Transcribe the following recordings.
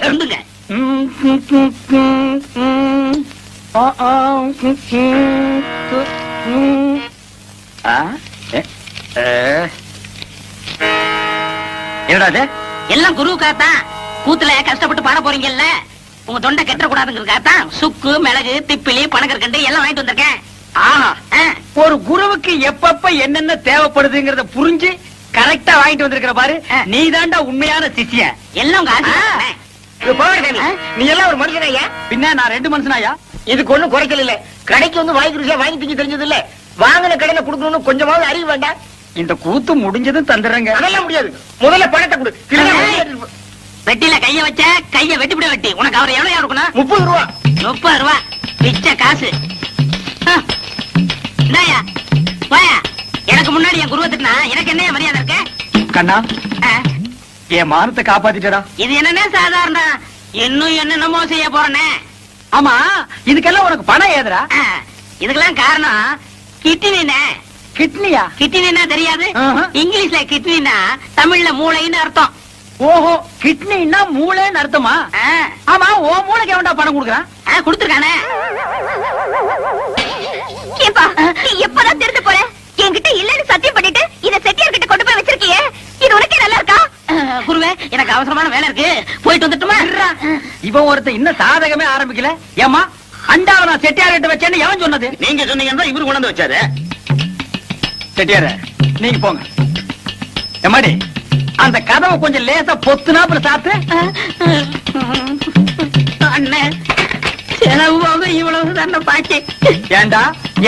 சொல்லுங்க. என்னடா எல்லாம் குருவுக்காகத்தான். கூத்துல கஷ்டப்பட்டு பாட போறீங்கல்ல, உங்க தொண்டை கெட்ட கூடாதுங்கிறதுக்காகத்தான் சுக்கு, மிளகு, திப்பிலி, பனகற்கண்டு எல்லாம் வாங்கிட்டு வந்திருக்கேன். ஒரு குருவுக்கு எப்பப்ப என்னென்ன தேவைப்படுதுங்கறத புரிஞ்சு கரெக்டா வாங்கிட்டு வந்திருக்கிற பாரு. நீ தாண்டா உண்மையான சிஷ்யன். எல்லாம் உங்க ஆசை. நீ எல்லாம் ஒரு மனுஷனாயா? பின்ன நான் 2 மனுஷனாயா? இதுக்கு ஒண்ணும் குறைச்சல் இல்ல. கடைக்கு வந்து வாங்கி ருசியா வாங்கி திங்க தெரிஞ்சது இல்ல. வாங்கின கடையில குடுக்கணும்னு கொஞ்சமாவது அறிவு வேண்டாம். இந்த கூத்து முடிஞ்சதும் தந்துடுறேங்க. அதெல்லாம் முடியாது. முதல்ல பணத்தை கொடு. வெட்டில கைய வச்ச கைய வெட்டிவிட வெட்டி. உனக்கு அவர் எவ்வளவு இருக்கணும்? 30 ரூபா. 30 ரூபா பிச்ச காசு. இந்தாயா வாயா. எனக்கு முன்னாடி என் குருவத்துக்குனா எனக்கு என்ன மரியாதை இருக்க? கண்ணா, என் மானத்தை காப்பாத்திட்டடா. இது என்னன்னா சாதாரண, இன்னும் என்னென்னமோ செய்ய போறேனே. ஆமா, இதுக்கெல்லாம் உனக்கு பணம் ஏதுடா? இதுக்கெல்லாம் காரணம் கிட்னினே. கிட்னியா? கிட்னினா தெரியாது? இங்கிலீஷ்ல கிட்னினா தமிழ்ல மூளைன்னு அர்த்தம். ஓஹோ, கிட்னின்னா மூளைன்னு அர்த்தமா? ஆமா, ஓ மூளைக்கு எவன்டா பணம் கொடுக்குறான்? கொடுத்துருக்கானே. ஏப்பா, நீ எப்பதான் திருட்டு போற? என்கிட்ட இல்லன்னு சத்தியம் பண்ணிட்டு இத செட்டியார் கிட்ட கொண்டு போய் வச்சிருக்கியே, இது உனக்கே நல்லா இருக்கா? குருவே, எனக்கு அவசரமான வேலை இருக்கு, போயிட்டு வந்துட்டுமா? இவன் ஒருத்தன் இன்னும் சாதகமே ஆரம்பிக்கல. ஏமா, அண்டாவை நான் செட்டியார் கிட்ட வச்சேன்னு எவன் சொன்னது? நீங்க சொன்னீங்கன்னா இவரு கொண்டு வந்து வச்சாரு. செட்டியார, நீங்க போங்க. எம்மாடி, அந்த கதவை கொஞ்சம் லேசா பொத்துனாப்புல சாத்து. அண்ணன் செலவு இவ்வளவு தானே பாக்கி. ஏண்டா,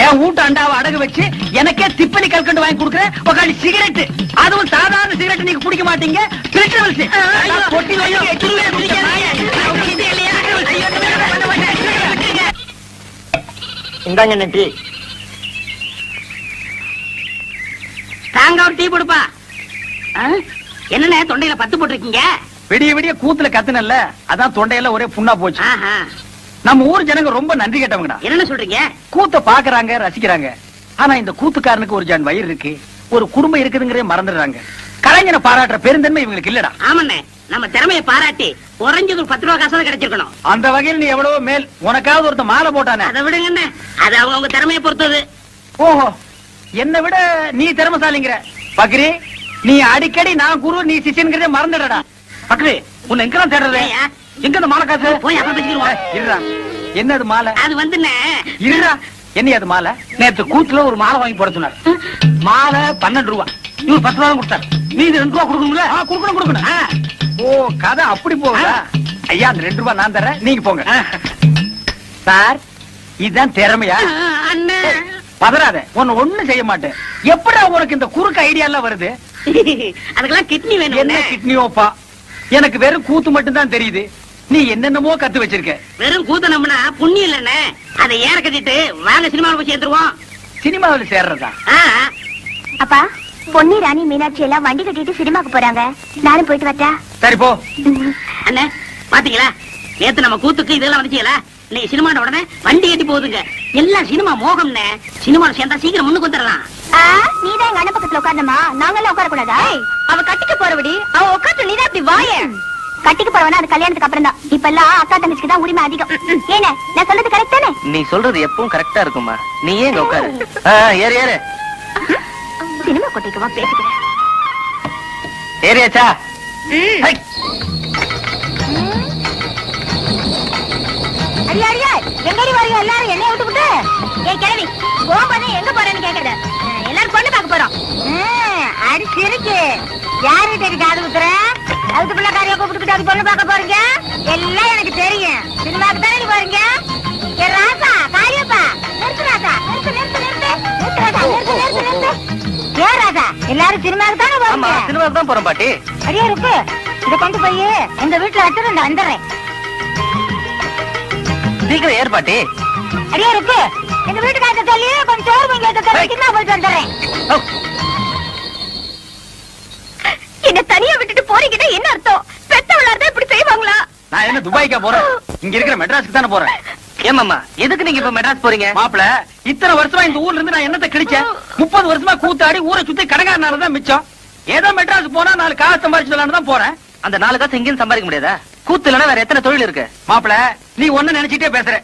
என் வீட்டு அண்டாவை அடகு வச்சு எனக்கே திப்பலி கல்கண்டு வாங்கி கொடுக்குறேன். உக்காடி சிகரெட், அதுவும் சாதாரண சிகரெட் நீங்க குடிக்க மாட்டீங்க. இந்தாங்க நன்றி. தாங்க ஒரு டீ கொடுப்பா. என்னண்ணே தொண்டையில பத்து போட்டிருக்கீங்க? விடிய விடிய கூத்துல கத்துனல்ல, அதான் தொண்டையில ஒரே புண்ணா போச்சு. நம்ம ஊர் ஜனங்க ரொம்ப நன்றி கேட்டவங்கடா. என்ன சொல்றீங்க? கூத்த பாக்குறாங்க, ரசிக்கிறாங்க. ஆனா இந்த கூத்துக்காரனுக்கு ஒரு ஜான் வயிறு இருக்கு, ஒரு குடும்பம் இருக்குதுங்கிறே மறந்துடுறாங்க. கலைஞனை பாராட்டுற பெருந்தன்மை இவங்களுக்கு இல்லடா. ஆமாண்ணே, நம்ம திறமையை பாராட்டி குறைஞ்சது ஒரு 10 ரூபா காசு கிடைச்சிருக்கணும். அந்த வகையில் நீ எவ்வளவோ மேல். உனக்காவது ஒருத்த மாலை போட்டானே, அதை விடுங்க. அது அவங்க திறமையை பொறுத்தது. ஓஹோ, என்னை விட நீ திறமசாலிங்கிற. பக்ரி, நீ அடிக்கடி நான் குரு நீ சிஷியன்கிறதே மறந்துடா. பக்ரி, உன்னை எங்கெல்லாம் தேடுறது? எங்க அந்த மாலை காசு? போய் அப்ப பேசிடுவோம். இருடா, என்னது மாலை? அது வந்து இருடா, என்ன அது மாலை? நேற்று கூத்துல ஒரு மாலை வாங்கி போட சொன்னார். மாலை 12 ரூபா, இவரு 10 ரூபா கொடுத்தாரு. நீ 2 ரூபா கொடுக்கணும்ல? கொடுக்கணும். ஓ, கதை அப்படி போகுதா? ஐயா, அந்த 2 ரூபா நான் தரேன், நீங்க போங்க. சார், இதுதான் திறமையா? அண்ணன் பதறாத, உன்னை ஒண்ணும் செய்ய மாட்டேன். எப்படா உனக்கு இந்த குறுக்கு ஐடியா எல்லாம் வருது? அதுக்கெல்லாம் கிட்னி வேணும். என்ன கிட்னியோப்பா? எனக்கு வெறும் கூத்து மட்டும் தான் தெரியுது. நீ என்னென்னமோ கத்து வச்சிருக்க. வெறும் கூத்து நம்பினா புண்ணியம் இல்லண்ணே. அதை ஏற கட்டிட்டு வாங்க சினிமாவில் போய் சேர்ந்துருவோம். சினிமாவில் சேர்றதா? அப்பா, பொன்னி, ராணி, மீனாட்சி எல்லாம் வண்டி கட்டிட்டு சினிமாக்கு போறாங்க. நானும் போயிட்டு வரட்டா? சரி போ. அண்ணே, பாத்தீங்களா, நேத்து நம்ம கூத்துக்கு இதெல்லாம் வந்துச்சீங்களா? நீ சினிமாட உடனே வண்டி கட்டி போகுதுங்க. எல்லாம் சினிமா மோகம்னே. சினிமாவில் சேர்ந்தா சீக்கிரம் முன்னுக்கு வந்துடலாம். நீதான் எங்க அண்ணன் பக்கத்துல உட்கார்ந்தமா, நாங்கெல்லாம் உட்கார கூடாதா? அவ கட்டிக்க போறபடி அவ உட்காந்து நீதான் இப்படி வாய. கட்டிக்க போறவனா அது கல்யாணத்துக்கு அப்புறம் தான். இப்ப எல்லாம் அக்கா தங்கச்சிக்கு தான் உரிமை அதிகம். ஏன நான் சொல்றது கரெக்ட் தானே? நீ சொல்றது எப்பவும் கரெக்டா இருக்குமா? நீ ஏன் உட்காரு. ஏறு ஏறு. சினிமா கொட்டிக்கவா பேசிக்கிறேன். ஏறியாச்சா? அடியா அடியா, எங்கடி வரீங்க எல்லாரும்? என்னைய விட்டுக்கிட்டு ஏய் கிழவி, கோபானே எங்க போறேன்னு கேக்குறது. எல்லாரும் பொண்ணு பார்க்க போறோம். அடி சிரிக்கு. யாருகிட்ட காது குத்துற? அதுக்கு பிள்ளைக்காரியா கூப்பிட்டுக்கிட்டு அது பொண்ணு பார்க்க போறீங்க? எல்லாம் எனக்கு தெரியும். சினிமாக்கு தானே போறீங்க? ஏ ராசா, காரியப்பா, நிறுத்து ராசா, நிறுத்து. ஏ ராசா, எல்லாரும் சினிமாக்கு தானே போறீங்க? சினிமாக்கு தான் போறோம் பாட்டி. அடியா இருக்கு, இதை கொண்டு போய் எங்க வீட்டுல வச்சுட்டு நான் வந்துடுறேன். சீக்கிரம் ஏற்பாட்டி. அடியா இருக்கு, எங்க வீட்டுக்காரங்க சொல்லி கொஞ்சம் சோறு வாங்கி வைக்க சொல்லி நான் போயிட்டு வந்துடுறேன். என்ன தனியா விட்டுட்டு போறீங்கன்னா என்ன அர்த்தம்? பெத்தவளார்தான் இப்படி செய்வாங்களா? நான் என்ன துபாய்க்கா போறேன்? இங்க இருக்கிற மெட்ராஸ்க்கு தானே போறேன். ஏமாமா, எதுக்கு நீங்க இப்ப மெட்ராஸ் போறீங்க? மாப்பிள, இத்தனை வருஷமா இந்த ஊர்ல இருந்து நான் என்னத்தை கிழிச்சேன்? 30 வருஷமா கூத்தாடி ஊரை சுத்தி கடைக்காரனாலதான் மிச்சம். ஏதோ மெட்ராஸ் போனா 4 காசு சம்பாதிச்சு தான் போறேன். அந்த 4 காசு எங்கேயும் சம்பாதிக்க முடியாதா? கூத்து இல்லனா வேற எத்தனை தொழில் இருக்கு? மாப்பிள, நீ ஒண்ணு நினைச்சிட்டே பேசுற.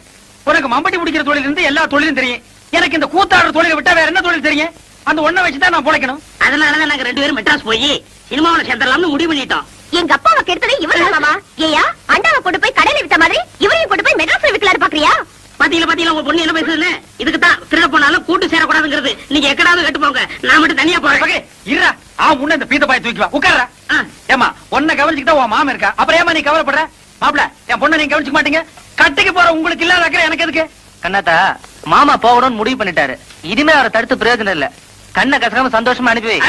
உனக்கு மம்பட்டி பிடிக்கிற தொழில் இருந்து எல்லா தொழிலும் தெரியும். எனக்கு இந்த கூத்தாடுற தொழிலை விட்டா வேற என்ன தொழில் தெரியும்? அந்த ஒண்ணை வச்சுதான் நான் பொழைக்கணும். அதனாலதான் நாங்க 2 பேரும் மெட்ராஸ் போய் சினிமாவில சேர்ந்துடலாம்னு முடிவு பண்ணிட்டோம். எங்க அப்பாவை கெடுத்தது இவரு மாமா. ஏயா அண்டாவை கொண்டு போய் கடையில வித்த மாதிரி இவரையும் கொண்டு போய் மெட்ராஸ்ல விக்கலாரு பாக்குறியா? பாத்தீங்களா உங்க பொண்ணு என்ன பேசுதுன்னு? இதுக்கு தான் திருட போனாலும் கூட்டு சேரக்கூடாதுங்கிறது. நீங்க எக்கடாவது கேட்டு போங்க, நான் மட்டும் தனியா போறேன். இருடா, முன்ன இந்த பீத்த பாய் தூக்கி வா, உட்கார்றா. ஏமா உன்னை கவனிச்சுக்கிட்டா உன் மாமன் இருக்கா, அப்புறம் ஏமா நீ கவலைப்படுற? மாப்பிள, என் பொண்ணை நீங்க கவனிச்சுக்க மாட்டீங்க. கட்டிக்கு போற உங்களுக்கு இல்லாத அக்கறை எனக்கு எதுக்கு? கண்ணாத்தா, மாமா போகணும்னு முடிவு பண்ணிட்டாரு. இனிமே அவரை தடுத்து பிரயோஜனம் இல்ல. கண்ணை கசக்காம சந்தோஷமா அனுப்பி வை.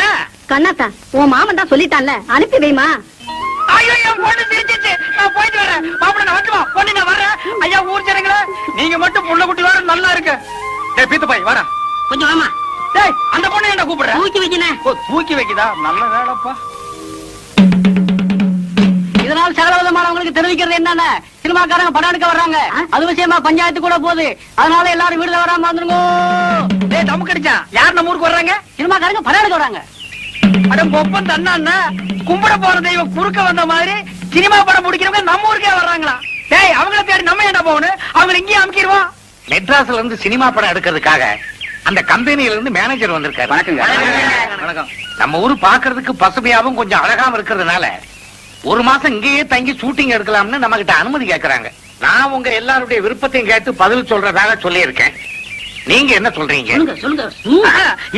கண்ணாத்தா, உன் மாமன் தான் சொல்லிட்டான்ல, அனுப்பி வைமா. ஐயோ, என் பொண்ணு சிரிச்சிச்சு. நான் போயிட்டு வரேன். மாப்பிள, நான் வந்துமா பொண்ணு, நான் வர்றேன். ஐயா, ஊர் ஜனங்களே, நீங்க மட்டும் புள்ள குட்டி வர நல்லா இருக்கு. டேய் பீத்த பாய், வரா கொஞ்சம் வாமா. டேய், அந்த பொண்ணு என்ன கூப்பிடுற? தூக்கி வைக்கினே. ஓ, தூக்கி வைக்குதா? நல்ல வேலைப்பா. இதனால் சகலவிதமானவங்களுக்கு தெரிவிக்கிறது என்னன்னா, சினிமாக்காரங்க படம் எடுக்க வர்றாங்க. அது விஷயமா பஞ்சாயத்து கூட போகுது. அதனால எல்லாரும் வீடுல வராம வந்துருங்க. டேய், தமக்கு அடிச்சா யார் நம்ம ஊருக்கு வர்றாங்க? சினிமாக்காரங்க படம் எடுக்க வர்றாங்க. அடம் பொப்பன் தன்னா கும்பிட போற தெய்வம் குறுக்க வந்த மாதிரி சினிமா படம் முடிக்கிறவங்க நம்ம ஊருக்கே வர்றாங்களா? டேய், அவங்கள தேடி நம்ம என்ன போகணும்? அவங்க இங்கேயே அமுக்கிடுவோம். மெட்ராஸ்ல இருந்து சினிமா படம் எடுக்கிறதுக்காக அந்த கம்பெனியில இருந்து மேனேஜர் வந்திருக்காரு. வணக்கங்க. வணக்கம். நம்ம ஊரு பாக்குறதுக்கு பசுமையாவும் கொஞ்சம் அழகாவும் இருக்கிறதுனால 1 மாசம் இங்கேயே தங்கி ஷூட்டிங் எடுக்கலாம்னு நம்ம கிட்ட அனுமதி கேக்குறாங்க. நான் உங்க எல்லாருடைய விருப்பத்தையும் கேட்டு பதில் சொல்றதாக சொல்லி இருக்கேன். நீங்க என்ன சொல்றீங்க? சொல்லுங்க.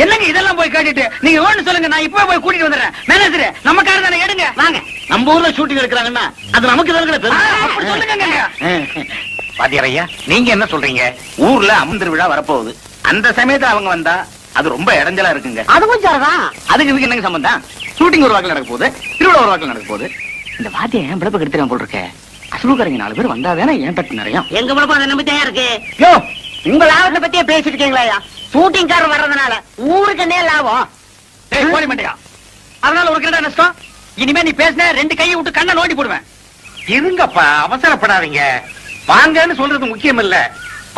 என்னங்க இதெல்லாம் போய் கேட்டுட்டு நீங்க ஒண்ணு சொல்லுங்க, நான் இப்பவே போய் கூட்டிட்டு வந்துடுறேன். மேனேஜர், நம்ம கார் தானே, எடுங்க வாங்க. நம்ம ஊர்ல ஷூட்டிங் எடுக்கிறாங்கன்னா அது நமக்கு அப்படி சொல்லுங்க. பாத்தியாரையா, நீங்க என்ன சொல்றீங்க? ஊர்ல அமர்ந்து விழா வரப்போகுது. அந்த சமயத்துல அவங்க வந்தா அது ரொம்ப இடைஞ்சலா இருக்குங்க. அதுவும் சரிதான். அதுக்கு இதுக்கு என்னங்க சம்பந்தம்? ஷூட்டிங் ஒரு வாக்கில் நடக்க போகுது, திருவிழா ஒரு வாக்கில் நடக்க போகுது. இந்த வாத்தியம் ஏன் பிழப்பு கெடுத்துறான் போல் இருக்க. அசுலுக்காரங்க 4 பேர் வந்தாதானே ஏன் தட்டு நிறைய. எங்க பழப்பம் அதை நம்பி தயார் இருக்கு. யோ, உங்க லாபத்தை பத்தியே பேசிட்டு இருக்கீங்களா? ஷூட்டிங் காரர் வர்றதுனால ஊருக்கு என்ன லாபம்? ஏய், போலி மண்டையா, அதனால உனக்கு என்ன நஷ்டம்? இனிமே நீ பேசின 2 கையை விட்டு கண்ணை நோண்டி போடுவேன். இருங்கப்பா, அவசரப்படாதீங்க. வாங்கன்னு சொல்றது முக்கியம் இல்ல.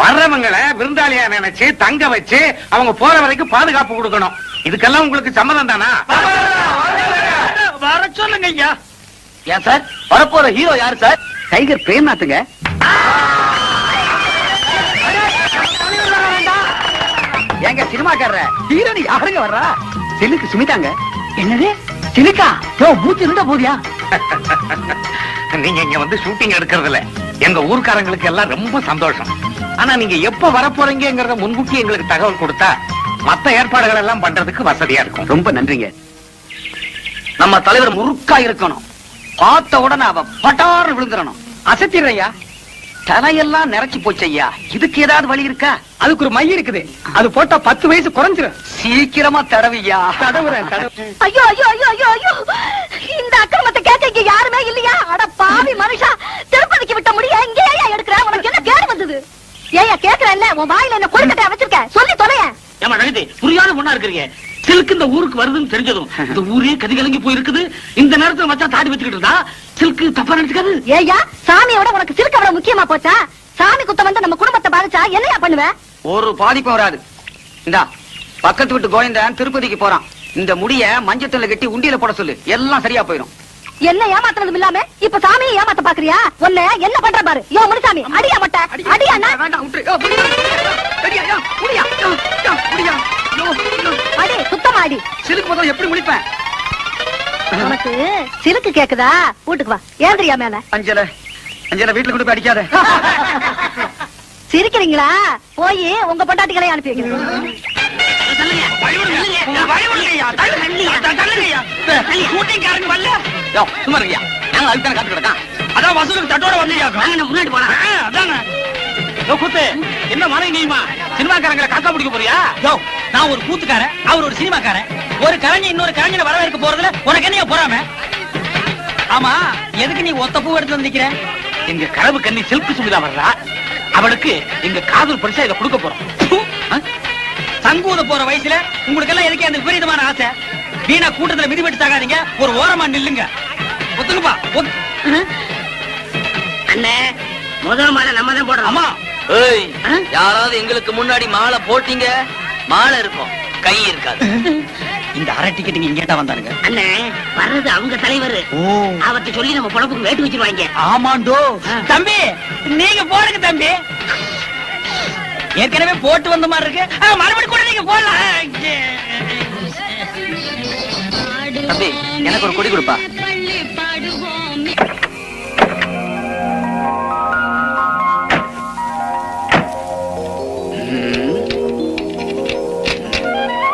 வர்றவங்களை விருந்தாளியா நினைச்சு தங்க வச்சு அவங்க போற வரைக்கும் பாதுகாப்பு கொடுக்கணும். இதுக்கெல்லாம் உங்களுக்கு சம்மதம் தானா? வர சொல்லுங்க ஐயா. ஏன் சார், வரப்போற ஹீரோ யாரு சார்? டைகர் பிரேம்நாத்துங்க. எங்க சினிமாக்காரர ஹீரோனி யாருங்க வர்றா? சிலுக்கு சுமிதாங்க. என்னது சிலுக்கா? யோ, மூச்சு இருந்த போதியா? நீங்க இங்க வந்து ஷூட்டிங் எடுக்கிறதுல எங்க ஊர்க்காரங்களுக்கு எல்லாம் ரொம்ப சந்தோஷம். ஆனா நீங்க எப்ப வரப்போறீங்கிறத முன்கூட்டி எங்களுக்கு தகவல் கொடுத்தா மத்த ஏற்பாடுகள் எல்லாம் பண்றதுக்கு வசதியா இருக்கும். ரொம்ப நன்றிங்க. நம்ம தலைவர் முறுக்கா இருக்கணும். பார்த்த உடனே அவ பட்டாறு விழுந்துடணும். அசத்திரையா, தலையெல்லாம் நிறைச்சு போச்சு ஐயா. இதுக்கு ஏதாவது வழி இருக்கா? அதுக்கு ஒரு மை இருக்குது. அது போட்டா 10 வயசு குறைஞ்சிரும். சீக்கிரமா தடவியா. தடவுறேன். ஐயோ ஐயோ ஐயோ ஐயோ ஐயோ, இந்த அக்கிரமத்தை கேட்க இங்க யாருமே இல்லையா? அட பாவி மனுஷா, திருப்பதிக்கு விட்ட முடிய இங்கே ஏன் எடுக்கிற? உனக்கு என்ன கேடு வந்தது? ஏயா கேக்குறேன்ல, உன் வாயில என்ன கொழுக்கட்டையா வச்சிருக்க? சொல்லி தொலைய. ஏமா நடித்து புரியாத பொண்ணா இருக்கிறீங்க. சில்க் இந்த ஊருக்கு வருதுன்னு தெரிஞ்சதும் இந்த ஊரே கதிகலங்கி போயிருக்குது. இந்த நேரத்துல மச்சான் தாடி வச்சுக்கிட்டு இருந்தா சில்க் தப்பா நினைச்சுக்காது. ஏயா, சாமியோட உனக்கு சில்க் அவ்வளவு முக்கியமா போச்சா? சாமி குத்தம் வந்து நம்ம குடும்பத்தை பாதிச்சா என்னையா பண்ணுவ? ஒரு பாதிப்பும் வராது. இந்தா, பக்கத்து வீட்டு கோவிந்தன் திருப்பதிக்கு போறான். இந்த முடிய மஞ்சத்துல கட்டி உண்டியில போட சொல்லு, எல்லாம் சரியா போயிடும். என்ன ஏமாத்துறதும் இல்லாம இப்ப சாமியை ஏமாத்த பாக்குறியா? உன்னை என்ன பண்ற பாரு. யோ முனிசாமி, அடியா மட்ட அடியா. வேண்டாம், விட்டுரு. யோ, அடியா, யோ, முடியா, யோ, யோ, முடியா, யோ, யோ. அடி சுத்தமா அடி. சிலுக்கு முதல்ல எப்படி முடிப்பேன்? உனக்கு சிலுக்கு கேக்குதா? வீட்டுக்கு வா, ஏந்திரியா மேல. அஞ்சல வீட்டுல கொண்டு போய் அடிக்காத. சிரிக்கிறீங்களா? போய் உங்க பொண்டாட்டிகளை அனுப்பி வைக்கிறேன். ஷூட்டிங்காரங்க வரல. யோ, சும்மா இருக்கியா? நாங்க அதுக்கு காத்து கிடக்கான். அதான் வசூலுக்கு தட்டோட வந்தியா? முன்னாடி போலாம். அதாங்க. கூத்து என்ன மழை நீயுமா? சினிமாக்காரங்களை காக்கா பிடிக்க போறியா? யோ, நான் ஒரு கூத்துக்காரன், அவர் ஒரு சினிமாக்காரன். ஒரு கலைஞன் இன்னொரு கலைஞனை வரவேற்க போறதுல உனக்கு என்ன போறாம? ஆமா, எதுக்கு நீ ஒத்த பூ எடுத்து வந்து நிக்கிற? எங்க கனவு கண்ணி சில்க் சுமிதா வர்றா. அவளுக்கு எங்க காதல் பரிசா இதை கொடுக்க போறோம். சங்கூத போற வயசுல உங்களுக்கு எல்லாம் எதுக்கு அந்த விபரீதமான ஆசை? வீணா கூட்டத்துல மிதிபட்டு சாகாதீங்க, ஒரு ஓரமா நில்லுங்க. ஒத்துக்குப்பா. அண்ணே, முதல் மாலை நம்ம தான் போடுறோம். ஆமா. ஏய், யாராவது எங்களுக்கு முன்னாடி மாலை போட்டீங்க, மாலை இருக்கும், கை இருக்காது. இந்த அரை டிக்கெட்டுங்க இங்கேட்டா வந்தானுங்க. அண்ணே வர்றது அவங்க தலைவர். அவர்கிட்ட சொல்லி நம்ம பொழப்புக்கு வேட்டு வச்சிருவாங்க. ஆமாண்டோ தம்பி, நீங்க போடுங்க தம்பி. ஏற்கனவே போட்டு வந்த மாதிரி இருக்கு. மறுபடியும் கூட நீங்க போடலாம். தம்பி, எனக்கு ஒரு கொடி கொடுப்பா.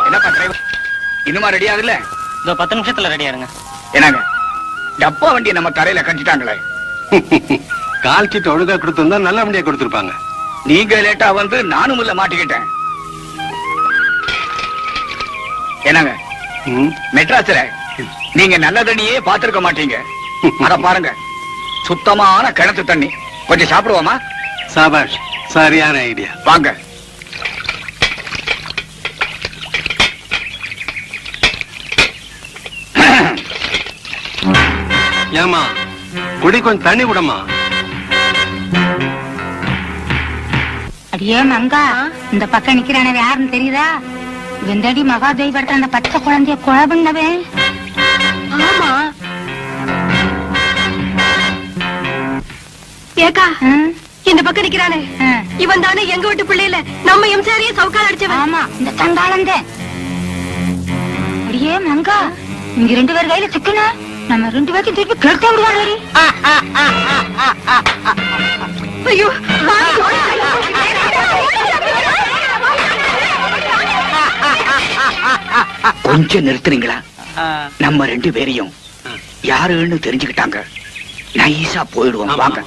என்னப்பா டிரைவர், இன்னுமா ரெடி ஆகல? இந்த 10 நிமிஷத்துல ரெடி ஆருங்க. என்னங்க டப்பா வண்டியை நம்ம தரையில கஞ்சிட்டாங்களே. கால் சீட்டு ஒழுங்கா கொடுத்திருந்தா நல்ல வண்டியா கொடுத்திருப்பாங்க. நீங்க லேட்டா வந்து நானும் உள்ள மாட்டிக்கிட்டேன். என்னங்க மெட்ராஸ்ல நீங்க நல்ல தண்ணியே பாத்திருக்க மாட்டீங்க. அத பாருங்க, சுத்தமான கிணத்து தண்ணி. கொஞ்சம் சாப்பிடுவோமா? சாபாஷ், சரியான ஐடியா. வாங்க. ஏமா குடி கொஞ்சம் தண்ணி விடமா. அடியே மங்கா, இந்த பக்கம் நிக்கிறானவ யாருன்னு தெரியுதா? வெந்தடி மகாதேவி படுத்த அந்த பச்சை குழந்தைய கொலை பண்ணவே. ஆமா ஏக்கா, இந்த பக்கம் நிக்கிறானே இவன் தானே எங்க வீட்டு பிள்ளையில நம்ம எம்சாரியே சவுக்கால் அடிச்சவன். ஆமா, இந்த தங்காளந்த. அடியே மங்கா, இங்க 2 பேர் கையில சிக்கன நம்ம 2 பேருக்கு திருப்பி கேட்டே விடுவாரு. ஐயோ, கொஞ்சம் நிறுத்துறீங்களா? நம்ம 2 பேரையும் யாருன்னு தெரிஞ்சுக்கிட்டாங்க. நைஸா போயிடுவோம். வாங்க.